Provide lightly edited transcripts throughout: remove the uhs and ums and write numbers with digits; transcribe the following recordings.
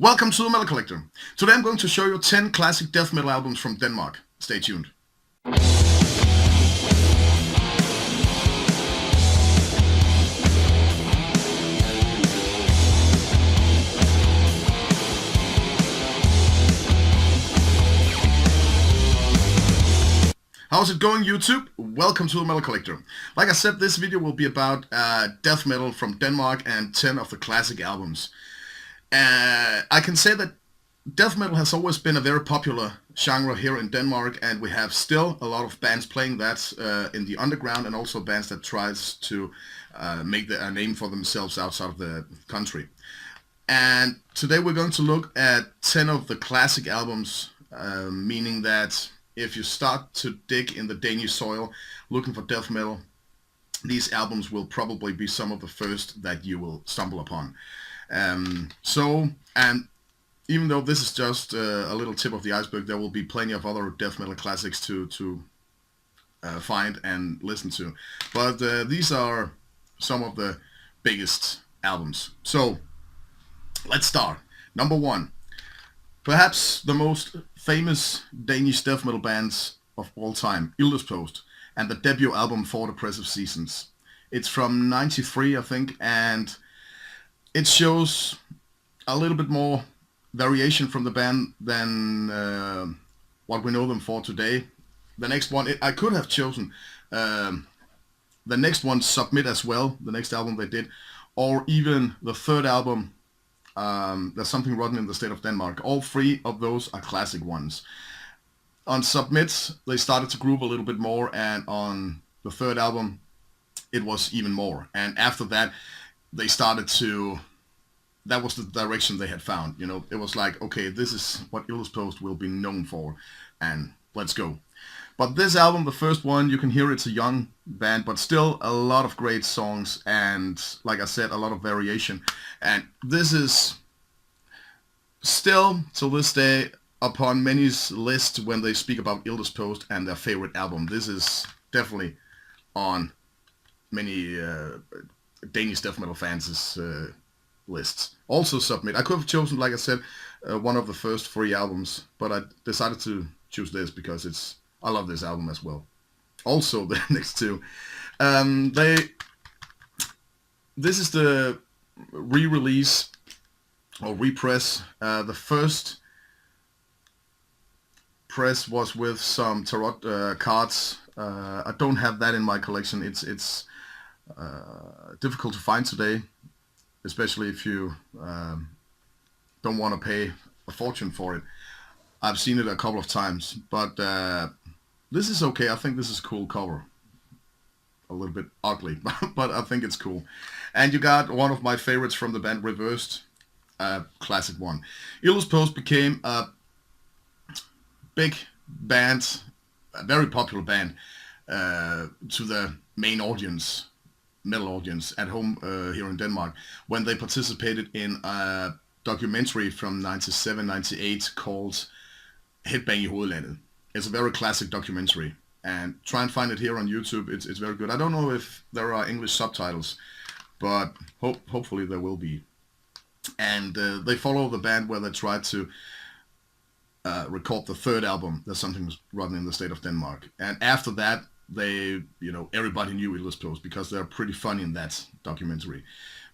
Welcome to the Metal Collector. Today I'm going to show you 10 classic death metal albums from Denmark. Stay tuned. How's it going, YouTube? Welcome to the Metal Collector. Like I said, this video will be about death metal from Denmark and 10 of the classic albums. I can say that death metal has always been a very popular genre here in Denmark, and we have still a lot of bands playing that in the underground, and also bands that tries to make a name for themselves outside of the country. And today we're going to look at 10 of the classic albums, meaning that if you start to dig in the Danish soil looking for death metal, these albums will probably be some of the first that you will stumble upon. And even though this is just a little tip of the iceberg, there will be plenty of other death metal classics to find and listen to. But these are some of the biggest albums. So let's start. Number 1. Perhaps the most famous Danish death metal bands of all time, Post, and the debut album Four Depressive Seasons. It's from '93, I think, and it shows a little bit more variation from the band than what we know them for today. The next one, I could have chosen the next one, Submit, as well, the next album they did, or even the third album, There's Something Rotten in the State of Denmark. All three of those are classic ones. On Submit, they started to groove a little bit more, and on the third album, it was even more. And after that, they started to, that was the direction they had found. You know, it was like, okay, this is what Post will be known for, and let's go. But this album, the first one, you can hear it's a young band, but still a lot of great songs, and like I said, a lot of variation. And this is still, to this day, upon many's list when they speak about Post and their favorite album. This is definitely on many Danish death metal fans' lists. Also Submit. I could have chosen, like I said, one of the first 3 albums, but I decided to choose this because I love this album as well. Also, the next two, this is the re-release or repress. The first press was with some tarot cards. I don't have that in my collection. It's difficult to find today, especially if you don't want to pay a fortune for it. I've seen it a couple of times, but this is okay. I think this is a cool cover. A little bit ugly, but I think it's cool. And you got one of my favorites from the band, Reversed, classic one. Post became a big band, a very popular band, to the main audience, metal audience at home here in Denmark, when they participated in a documentary from 97-98 called Headbang i Hovedlandet. It's a very classic documentary, and try and find it here on YouTube. It's very good. I don't know if there are English subtitles, but hopefully there will be. And they follow the band where they try to record the third album, There's Something Rotten in the State of Denmark. And after that, everybody knew Post because they're pretty funny in that documentary.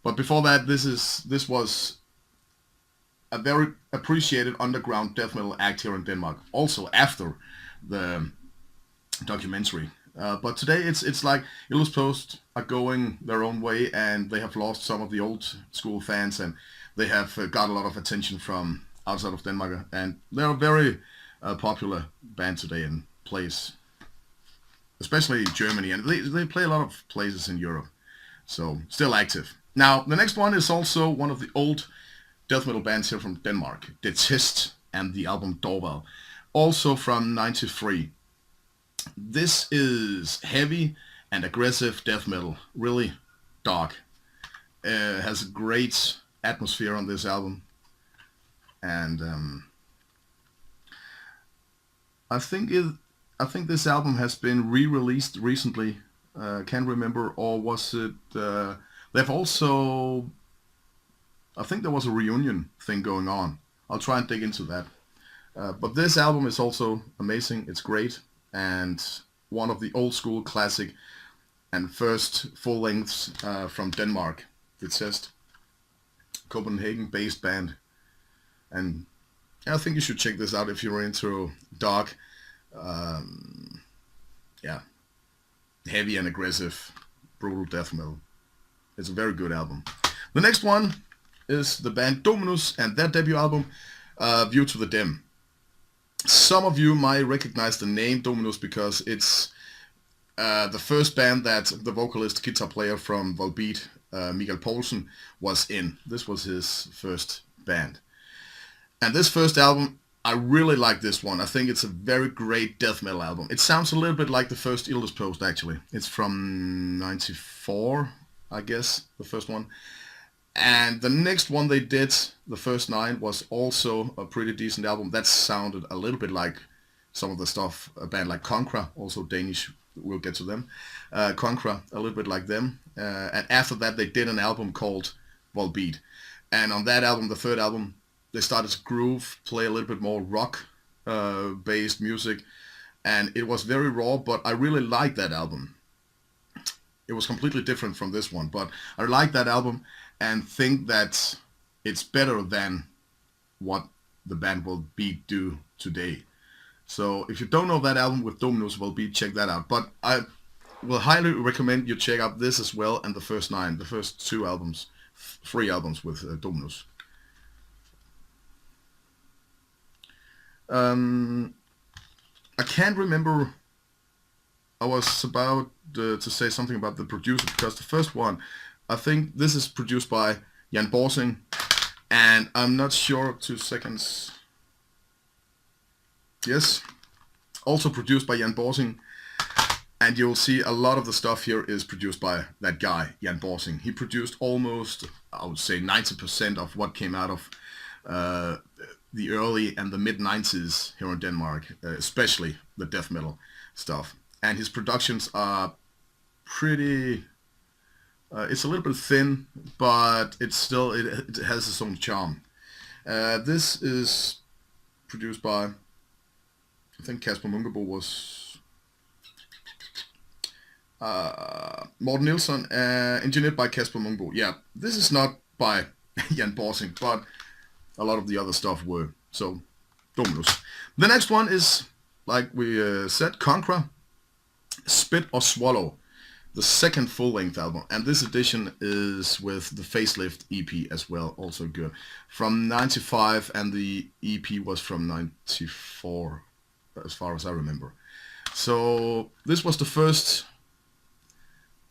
But before that, this was a very appreciated underground death metal act here in Denmark, also after the documentary. But today it's like Post are going their own way, and they have lost some of the old school fans, and they have got a lot of attention from outside of Denmark, and they're a very popular band today and plays, especially in Germany, and they play a lot of places in Europe, so still active. Now, the next one is also one of the old death metal bands here from Denmark, Detest, and the album Dorval, also from '93. This is heavy and aggressive death metal, really dark. Has a great atmosphere on this album, and I think this album has been re-released recently. Can't remember, or was it? They've also I think there was a reunion thing going on. I'll try and dig into that. But this album is also amazing. It's great, and one of the old school classic and first full lengths from Denmark. It says Copenhagen-based band, and I think you should check this out if you're into dark, yeah, heavy and aggressive, brutal death metal. It's a very good album. The next one is the band Dominoes and their debut album, View to the Dim. Some of you might recognize the name Dominoes because it's the first band that the vocalist, guitar player from Volbeat, Michael Poulsen, was in. This was his first band. And this first album, I really like this one. I think it's a very great death metal album. It sounds a little bit like the first Illness Post, actually. It's from 94, I guess, the first one. And the next one they did, the first 9, was also a pretty decent album. That sounded a little bit like some of the stuff a band like Concra, also Danish, we'll get to them. Concra, a little bit like them. And after that they did an album called Volbeat. And on that album, the third album, they started to groove, play a little bit more rock based music. And it was very raw, but I really liked that album. It was completely different from this one, but I like that album and think that it's better than what the band Volbeat do today. So if you don't know that album with Dominoes Volbeat, check that out. But I will highly recommend you check out this as well and the first 9, the first 2 albums, 3 albums with Dominoes. I can't remember. I was about to say something about the producer because the first one, I think this is produced by Jan Borsing, and I'm not sure. 2 seconds. Yes, also produced by Jan Borsing, and you'll see a lot of the stuff here is produced by that guy, Jan Borsing. He produced almost, I would say, 90% of what came out of the early and the mid-90s here in Denmark, especially the death metal stuff. And his productions are pretty... it's a little bit thin, but it's still, it has its own charm. This is produced by, I think Kasper Munkebo was Morten Nilsson, engineered by Kasper Munkebo. Yeah, this is not by Jan Borsing, but a lot of the other stuff were. So, Dominoes. The next one is, like we said, Concra, Spit or Swallow, the second full-length album, and this edition is with the Facelift EP as well, also good. From 95, and the EP was from 94, as far as I remember. So this was the first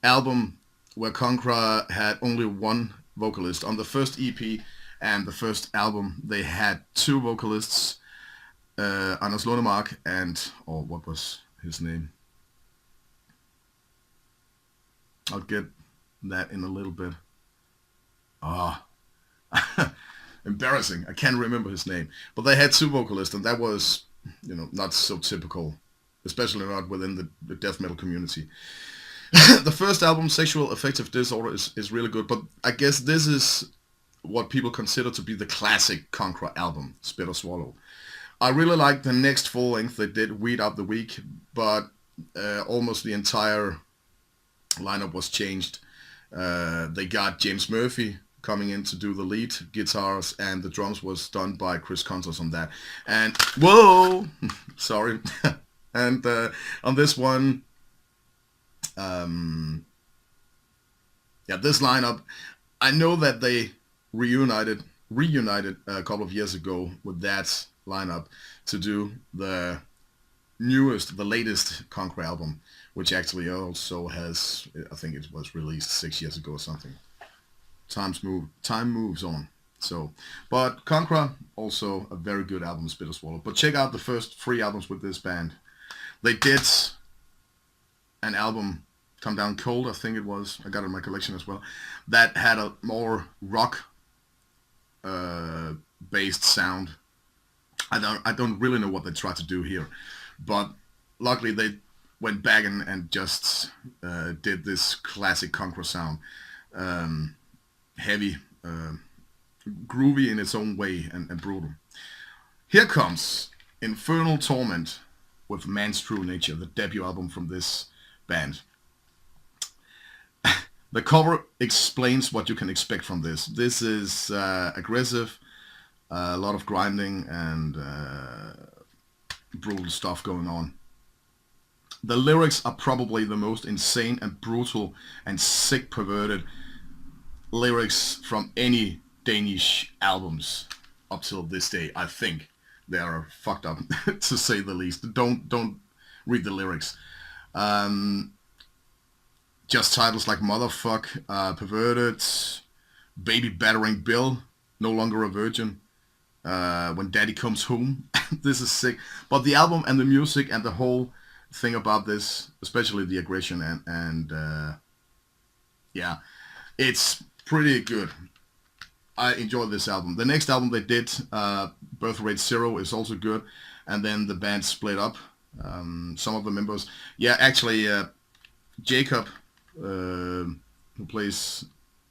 album where Concra had only one vocalist. On the first EP and the first album, they had 2 vocalists, Anders Lundemark and, or what was his name? I'll get that in a little bit. Embarrassing. I can't remember his name. But they had 2 vocalists, and that was, not so typical, especially not within the death metal community. The first album, Sexual Affective Disorder, is really good, but I guess this is what people consider to be the classic Concra album, Spit or Swallow. I really like the next full length they did, Weed Out the Week, but almost the entire lineup was changed. They got James Murphy coming in to do the lead guitars, and the drums was done by Chris Contos on that. And whoa, sorry. And on this one, this lineup, I know that they reunited a couple of years ago with that lineup to do the latest Concra album, which actually also has, I think it was released 6 years ago or something. Time moves on. So, but Concra, also a very good album, Spit or Swallow. But check out the first 3 albums with this band. They did an album, Come Down Cold, I think it was. I got it in my collection as well. That had a more rock based sound. I don't really know what they tried to do here, but luckily they went back and just did this classic Concra sound, heavy, groovy in its own way and brutal. Here comes Infernal Torment with Man's True Nature, the debut album from this band. The cover explains what you can expect from this. This is aggressive, a lot of grinding and brutal stuff going on. The lyrics are probably the most insane and brutal and sick perverted lyrics from any Danish albums up till this day. I think they are fucked up to say the least. Don't read the lyrics. Just titles like Motherfuck, Perverted, Baby Battering Bill, No Longer a Virgin, When Daddy Comes Home. This is sick. But the album and the music and the whole thing about this, especially the aggression and yeah, it's pretty good. I enjoyed this album. The next album they did, Birth Rate Zero, is also good. And then the band split up. Some of the members, yeah, actually Jacob, who plays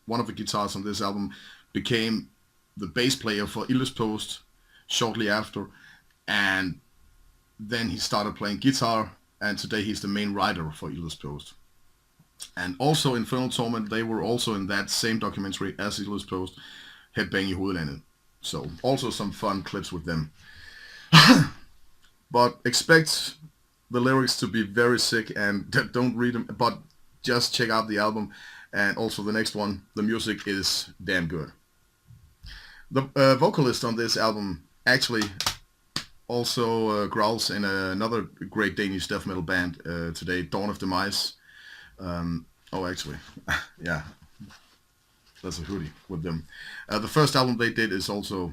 one of the guitars on this album, became the bass player for Illuspost shortly after, and then he started playing guitar, and today he's the main writer for Illuspost. And also Infernal Torment, they were also in that same documentary as Illuspost, Headbang i Hovedlandet. So also some fun clips with them. But expect the lyrics to be very sick, and don't read them, but just check out the album. And also the next one, the music is damn good. The vocalist on this album actually also growls in another great Danish death metal band today, Dawn of Demise. Oh, actually, yeah, there's a hoodie with them. The first album they did is also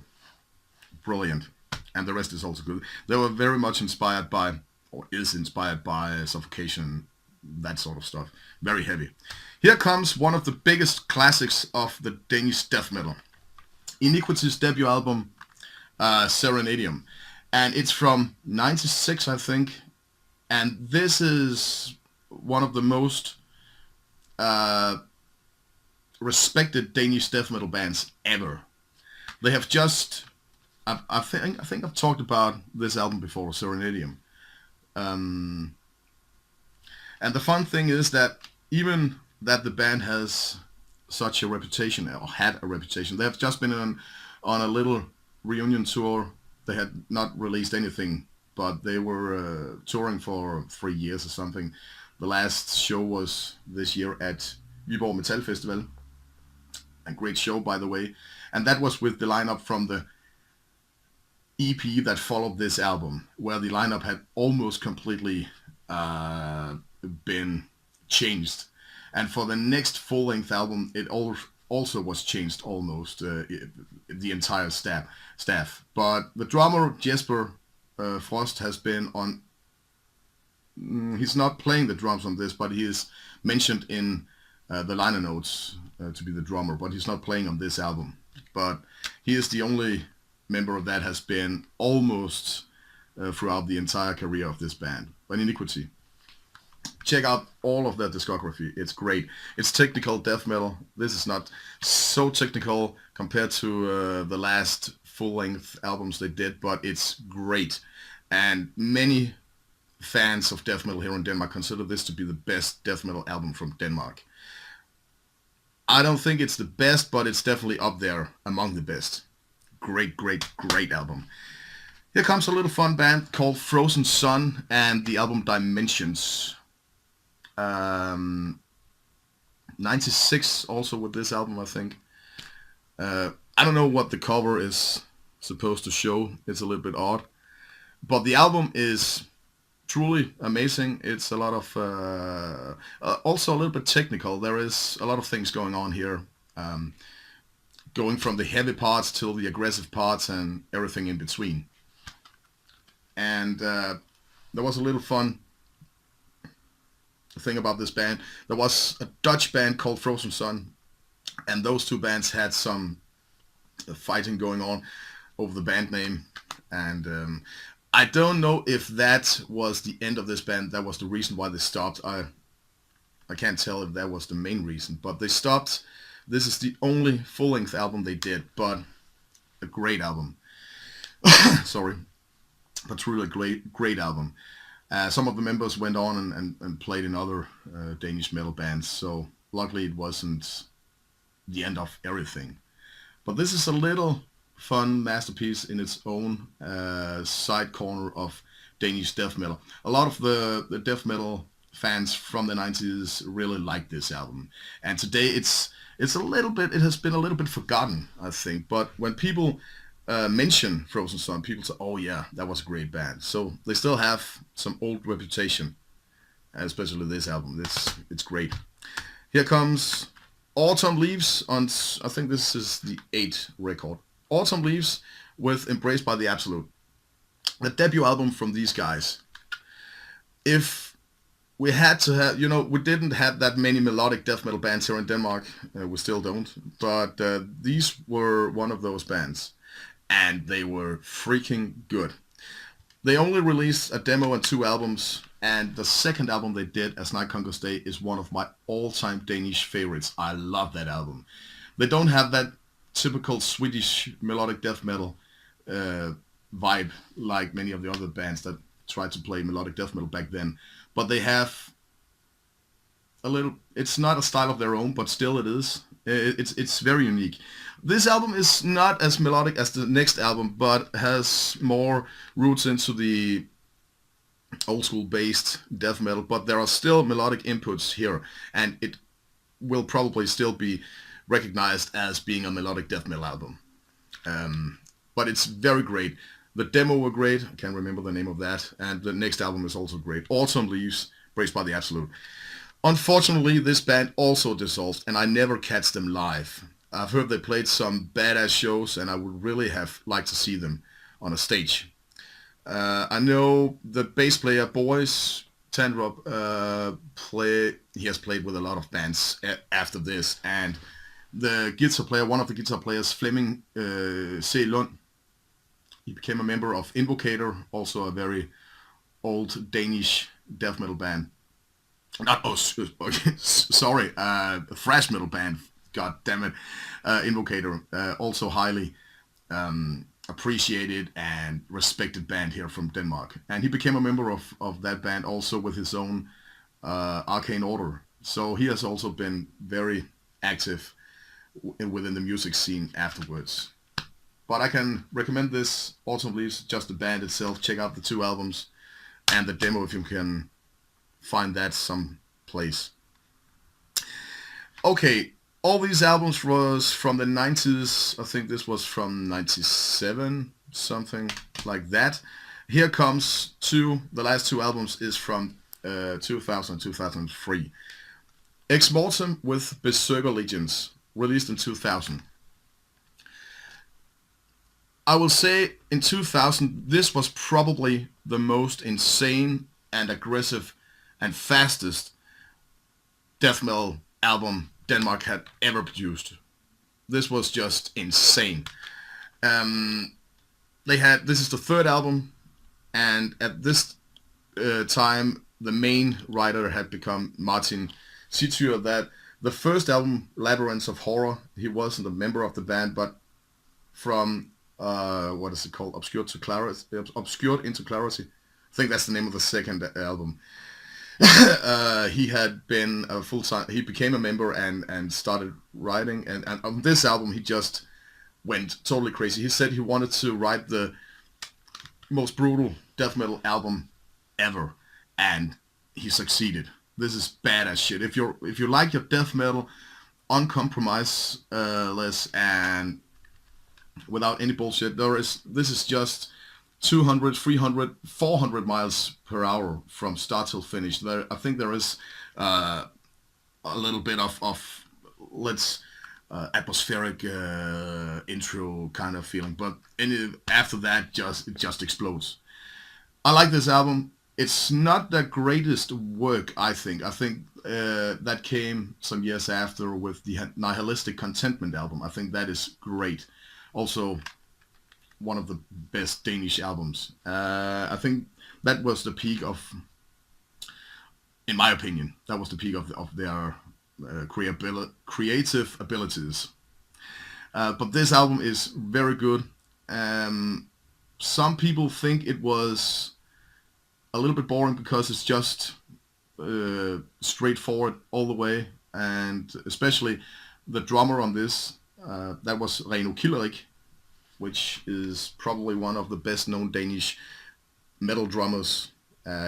brilliant, and the rest is also good. They were very much inspired by, or is inspired by, Suffocation, that sort of stuff. Very heavy. Here comes one of the biggest classics of the Danish death metal. Iniquity's debut album, Serenadium. And it's from 96, I think. And this is one of the most respected Danish death metal bands ever. They have just... I think I've talked about this album before, Serenadium. And the fun thing is that even that the band has such a reputation, or had a reputation, they have just been on a little reunion tour. They had not released anything, but they were touring for 3 years or something. The last show was this year at Viborg Metal Festival. A great show, by the way. And that was with the lineup from the EP that followed this album, where the lineup had almost completely been changed. And for the next full-length album, it also was changed almost, the entire staff. But the drummer, Jesper Frost, has been on... he's not playing the drums on this, but he is mentioned in the liner notes to be the drummer, but he's not playing on this album. But he is the only member of that has been almost throughout the entire career of this band. But Iniquity, check out all of their discography. It's great. It's technical death metal. This is not so technical compared to the last full-length albums they did, but it's great. And many fans of death metal here in Denmark consider this to be the best death metal album from Denmark. I don't think it's the best, but it's definitely up there among the best. Great, great, great album. Here comes a little fun band called Frozen Sun and the album Dimensions. 96 also with this album, I think. I don't know what the cover is supposed to show. It's a little bit odd. But the album is truly amazing. It's a lot of... also a little bit technical. There is a lot of things going on here. Going from the heavy parts till the aggressive parts and everything in between. And there was a little fun thing about this band. There was a Dutch band called Frozen Sun, and those two bands had some fighting going on over the band name. And I don't know if that was the end of this band. That was the reason why they stopped. I can't tell if that was the main reason, but they stopped This is the only full-length album they did, but a great album. Sorry, but truly a great album. Some of the members went on and played in other Danish metal bands, so luckily it wasn't the end of everything. But this is a little fun masterpiece in its own side corner of Danish death metal. A lot of the death metal fans from the 90s really like this album, and today it's a little bit, it has been a little bit forgotten, I think. But when people mention Frozen Sun, people say, "Oh yeah, that was a great band." So they still have some old reputation, especially this album. It's great. Here comes Autumn Leaves on, I think this is the 8th record. Autumn Leaves with Embraced by the Absolute, the debut album from these guys. If we had to have, we didn't have that many melodic death metal bands here in Denmark. We still don't. But these were one of those bands. And they were freaking good. They only released a demo and 2 albums. And the second album they did, As Night Conquers Day, is one of my all-time Danish favorites. I love that album. They don't have that typical Swedish melodic death metal vibe like many of the other bands that tried to play melodic death metal back then. But they have a little, it's not a style of their own, but still it is. It's very unique. This album is not as melodic as the next album, but has more roots into the old school based death metal, but there are still melodic inputs here, and it will probably still be recognized as being a melodic death metal album. But it's very great. The demo were great, I can't remember the name of that, and the next album is also great. Autumn Leaves, Braced by the Absolute. Unfortunately, this band also dissolved, and I never catch them live. I've heard they played some badass shows, and I would really have liked to see them on a stage. I know the bass player, Boris Tandrup, he has played with a lot of bands after this, and the guitar player, one of the guitar players, Flemming C. Lund, he became a member of Invocator, also a very old Danish death metal band. Sorry, thrash metal band. God damn it, Invocator, also highly appreciated and respected band here from Denmark, and he became a member of that band also with his own Arcane Order. So he has also been very active within the music scene afterwards. But I can recommend this Autumn Leaves, just the band itself. Check out the 2 albums and the demo if you can find that someplace. Okay, all these albums was from the 90s. I think this was from 97, something like that. Here comes the last 2 albums is from 2000 and 2003. Ex Mortem with Serger Legions, released in 2000. I will say in 2000, this was probably the most insane and aggressive and fastest death metal album Denmark had ever produced. This was just insane. This is the 3rd album, and at this time, the main writer had become Martin Sityr. That the first album, Labyrinths of Horror, he wasn't a member of the band, but from what is it called? Obscured into Clarity. I think that's the name of the second album. He had been a full-time, he became a member and started writing, and on this album he just went totally crazy. He said he wanted to write the most brutal death metal album ever, and he succeeded. This is badass shit. If you like your death metal uncompromiseless and without any bullshit, this is just 200, 300, 400 miles per hour from start till finish. I think there is a little bit of atmospheric intro kind of feeling, but after that it just explodes. I like this album. It's not the greatest work, I think. I think that came some years after with the Nihilistic Contentment album. I think that is great. Also, one of the best Danish albums. I think that was the peak of, in my opinion, that was the peak of their creative abilities. But this album is very good. Some people think it was a little bit boring because it's just straightforward all the way, and especially the drummer on this, that was Reno Kilderik, which is probably one of the best known Danish metal drummers.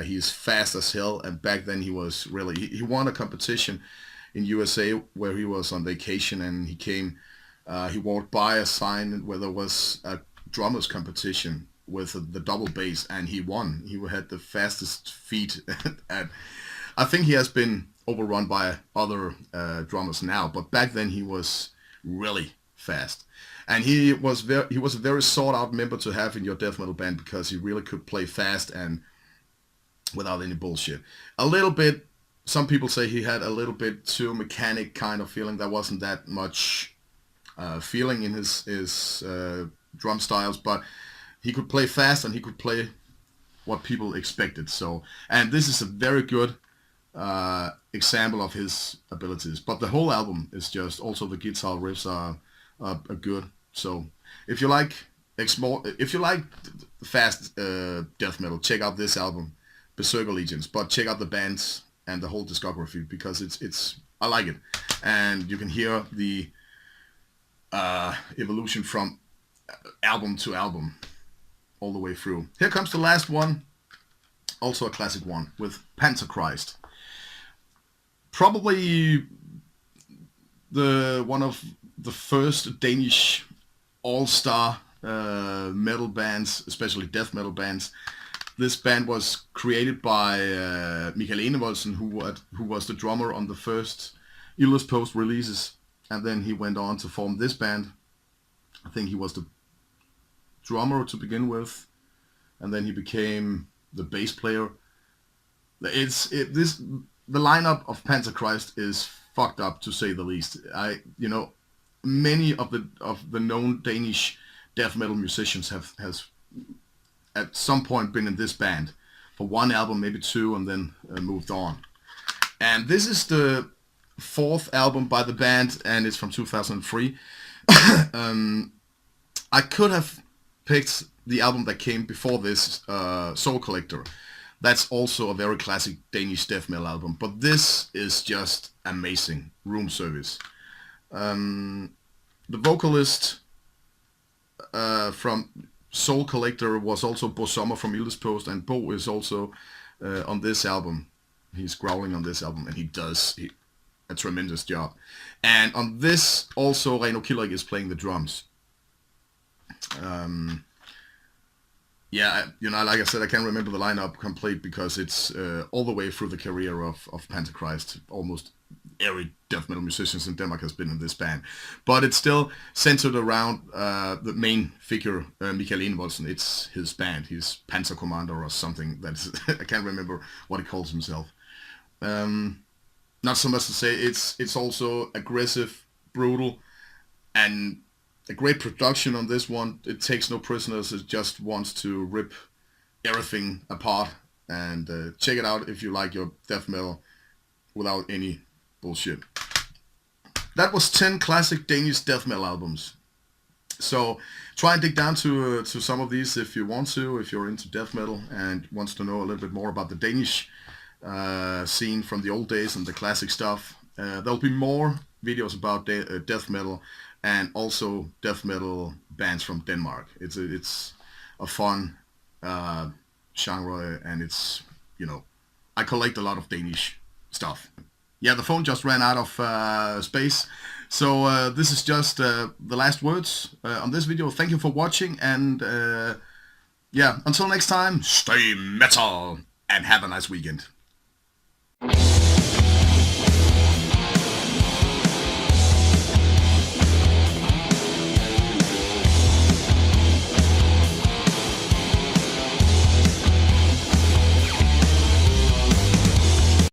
He's fast as hell, and back then he was really, he won a competition in USA where he was on vacation, and he walked by a sign where there was a drummers competition with the double bass, and he won. He had the fastest feet, and I think he has been overrun by other drummers now, but back then he was really fast. And he was a very sought out member to have in your death metal band because he really could play fast and without any bullshit. A little bit, some people say he had a little bit too mechanic kind of feeling. There wasn't that much feeling in his drum styles, but he could play fast and he could play what people expected. So, and this is a very good example of his abilities. But the whole album is just, also the guitar riffs are good. So if you like fast death metal, check out this album, Serger Legions. But check out the bands and the whole discography because it's I like it, and you can hear the evolution from album to album all the way through. Here comes the last one, also a classic one, with Panzerchrist. Probably one of the first Danish all-star metal bands, especially death metal bands. This band was created by Michael Enevoldsen, who was the drummer on the first Illus Post releases, and then he went on to form this band. I think he was the drummer to begin with, and then he became the bass player. The lineup of Panzerchrist is fucked up, to say the least. Many of the known Danish death metal musicians has at some point been in this band for one album, maybe two, and then moved on. And this is the fourth album by the band, and it's from 2003. I could have picked the album that came before this, Soul Collector. That's also a very classic Danish death metal album, but this is just amazing. Room Service. The vocalist from Soul Collector was also Bo Sommer from Illus Post, and Bo is also on this album. He's growling on this album, and he does a tremendous job. And on this also, Reno Kilderik is playing the drums. Like I said, I can't remember the lineup complete because it's all the way through the career of Panzerchrist. Almost every death metal musician in Denmark has been in this band. But it's still centered around the main figure, Michael Enevoldsen. It's his band. He's Panzer Commander or something. I can't remember what he calls himself. Not so much to say, it's also aggressive, brutal, and a great production on this one. It takes no prisoners. It just wants to rip everything apart. And check it out if you like your death metal without any bullshit. That was 10 classic Danish death metal albums. So try and dig down to some of these if you want to, if you're into death metal and wants to know a little bit more about the Danish scene from the old days and the classic stuff. There'll be more videos about death metal and also death metal bands from Denmark. It's a fun genre, and it's, I collect a lot of Danish stuff. Yeah, the phone just ran out of space, so this is just the last words on this video. Thank you for watching, and until next time, stay metal and have a nice weekend.